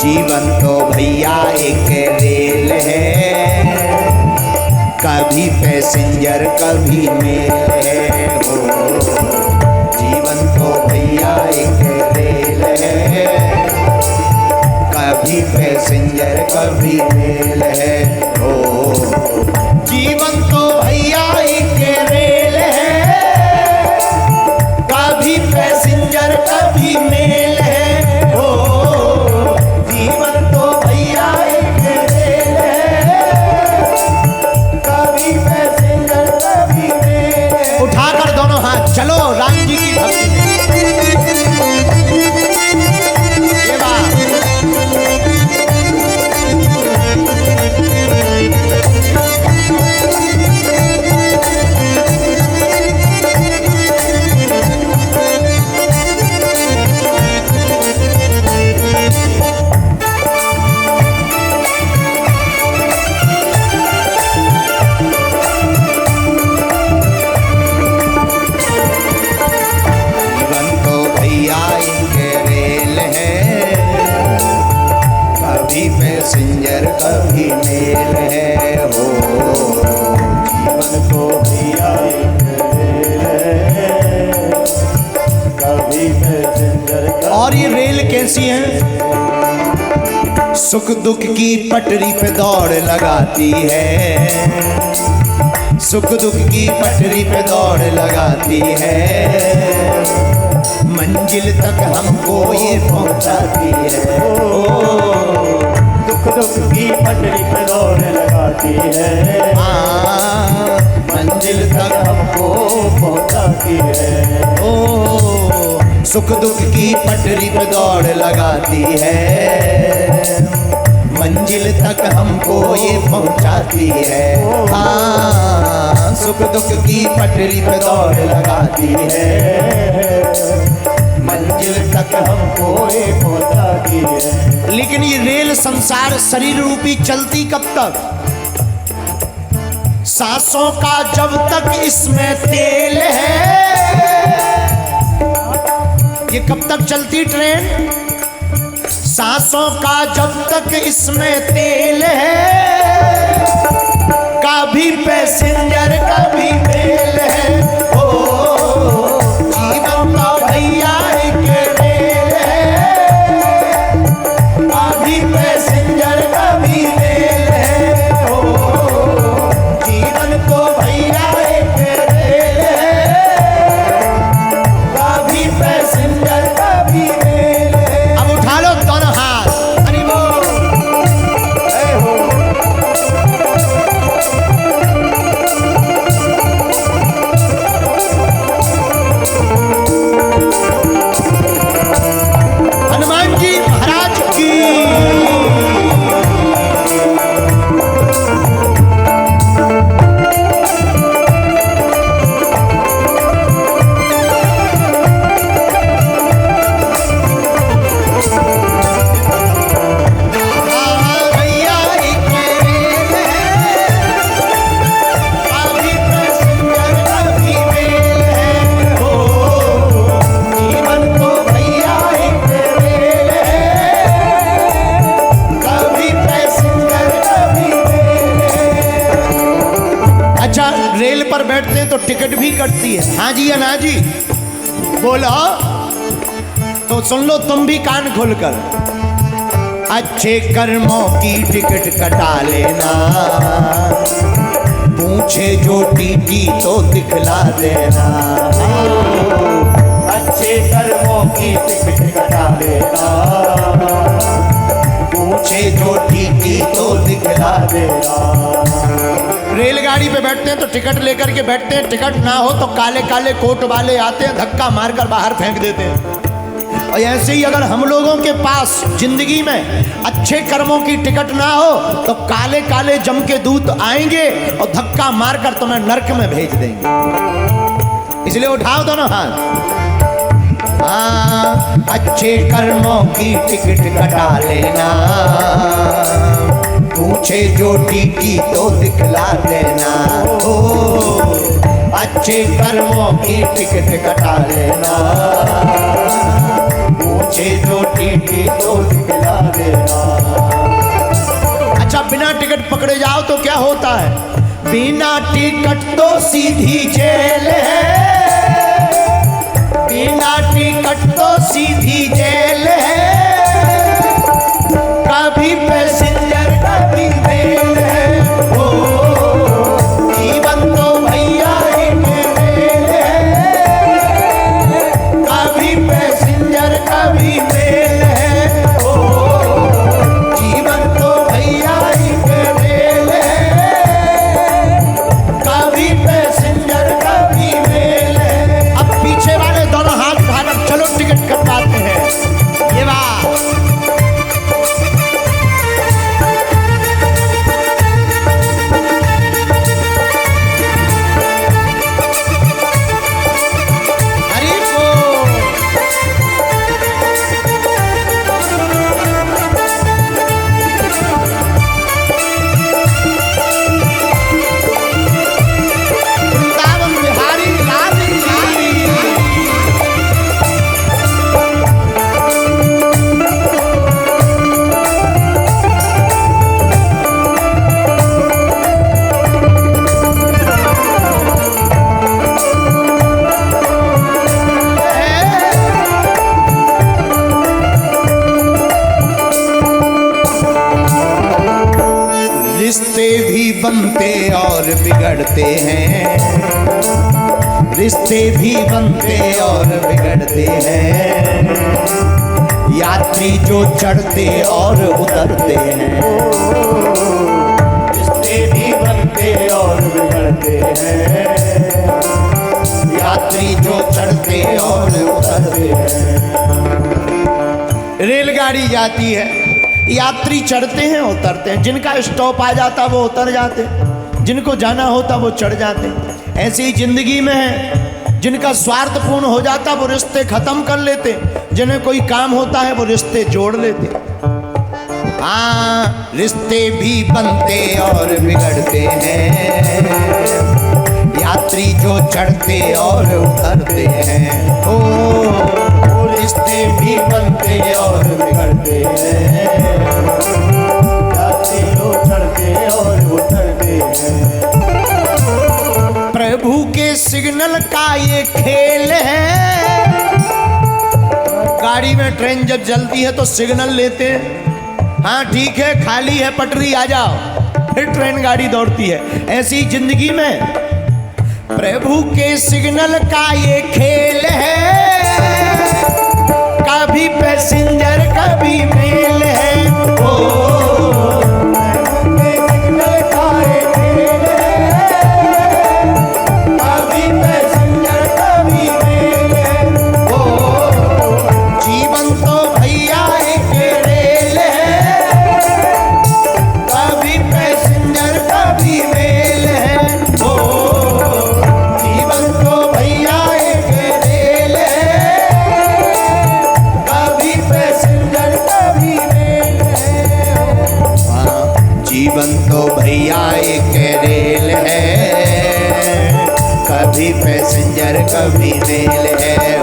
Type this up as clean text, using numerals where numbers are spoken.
जीवन तो भैया एक रेल है, कभी पैसेंजर कभी मेल है हो। जीवन तो भैया एक रेल है, कभी पैसेंजर कभी मेल है हो। जीवन तो भैया एक रेल है, कभी पैसेंजर कभी मेल है हो। जीवन तो भैया एक रेल है, कभी पैसेंजर कभी मेल है। उठाकर दोनों हाथ चलो राम जी की भक्ति में। ये बात पैसेंजर कभी मेल है हो। जीवन तो भैया एक रेल है, कभी पैसेंजर। और ये रेल कैसी है? सुख दुख की पटरी पे दौड़ लगाती है, सुख दुख की पटरी पे दौड़ लगाती है। मंजिल तक हमको ये पहुंचाती है ओ। दुख की पटरी पे दौड़ लगाती है, मंजिल तक हमको पहुंचाती है ओ। सुख दुख की पटरी पे दौड़ लगाती है, मंजिल तक हमको ये पहुंचाती है। सुख दुख की पटरी पे दौड़ लगाती है, मंजिल तक हमको ये पहुंचाती है। लेकिन ये रेल संसार शरीर रूपी चलती कब तक? सांसों का जब तक इसमें तेल है। ये कब तक चलती ट्रेन? सांसों का जब तक इसमें तेल है, कभी पैसेंजर कभी मेल है ओ। जीवन का भैया एक रेल है, कभी पैसेंजर कभी मेल है ओ। जीवन को भैया एक रेल है, कभी पैसेंजर कभी मेल है। अब उठा लो दोनों हाथ, हरि बोल जय हो। हनुमान जी महाराज की। भैया एक रेल है, कभी पैसेंजर कभी मेल है हो। जीवन तो भैया एक रेल है, कभी पैसेंजर कभी मेल है। अच्छा, रेल पर बैठते हैं तो टिकट भी कटती है, हाँ जी या ना जी? बोलो तो सुन लो तुम भी कान खोलकर। अच्छे कर्मों की टिकट कटा लेना, पूछे जो टीटी तो दिखला देना। अच्छे कर्मों की टिकट कटा लेना, पूछे जो टीटी तो दिखला देना। रेलगाड़ी पे बैठते हैं तो टिकट लेकर के बैठते हैं, टिकट ना हो तो काले काले कोट वाले आते हैं, धक्का मारकर बाहर फेंक देते हैं। और ऐसे ही अगर हम लोगों के पास जिंदगी में अच्छे कर्मों की टिकट ना हो तो काले काले जम के दूत आएंगे और धक्का मारकर तुम्हें नरक में भेज देंगे। इसलिए उठाओ दोनों हाथ। अच्छे कर्मों की टिकट कटा लेना, पूछे जो टीटी तो दिखला देना ओ। अच्छे कर्मों की टिकट कटा लेना, पूछे जो टीटी तो दिखला देना। बिना टिकट पकड़े जाओ तो क्या होता है? बिना टिकट तो सीधी जेल है, बिना टिकट तो सीधी जेल है, कभी पैसेंजर कभी मेल है। ओ जीवन तो भैया एक मेल है, कभी पैसेंजर कभी मेल है। ओ जीवन तो भैया एक मेल है, कभी पैसेंजर कभी मेल है। अब पीछे वाले दोनों हाथ उठाकर चलो टिकट कटवाते हैं। ये बात रिश्ते भी बनते और बिगड़ते हैं, रिश्ते भी बनते और बिगड़ते हैं, यात्री जो चढ़ते और उतरते हैं। रिश्ते भी बनते और बिगड़ते हैं, यात्री जो चढ़ते और उतरते हैं। रेलगाड़ी जाती है, यात्री चढ़ते हैं उतरते हैं, जिनका स्टॉप आ जाता वो उतर जाते, जिनको जाना होता वो चढ़ जाते। ऐसी ही जिंदगी में है, जिनका स्वार्थ पूर्ण हो जाता वो रिश्ते खत्म कर लेते, जिन्हें कोई काम होता है वो रिश्ते जोड़ लेते। हाँ, रिश्ते भी बनते और बिगड़ते हैं, यात्री जो चढ़ते और उतरते हैं। ओ रिश्ते भी बनते और बिगड़ते हैं, यात्री जो चढ़ते और उतरते हैं। प्रभु के सिग्नल का ये खेल है। गाड़ी में ट्रेन जब चलती है तो सिग्नल लेते हैं, हाँ ठीक है खाली है पटरी आ जाओ, फिर ट्रेन गाड़ी दौड़ती है। ऐसी जिंदगी में प्रभु के सिग्नल का ये खेल है, कभी पैसेंजर कभी मेल है। ओ प्रभु के सिग्नल का ये खेल है, कभी पैसेंजर कभी मेल है। ओ जीवन तो भैया एक रेल है, कभी पैसेंजर कभी मेल है। ओ जीवन तो भैया एक रेल है, कभी पैसेंजर कभी मेल है। जीवन तो भैया एक रेल है, कभी पैसेंजर कभी मेल है।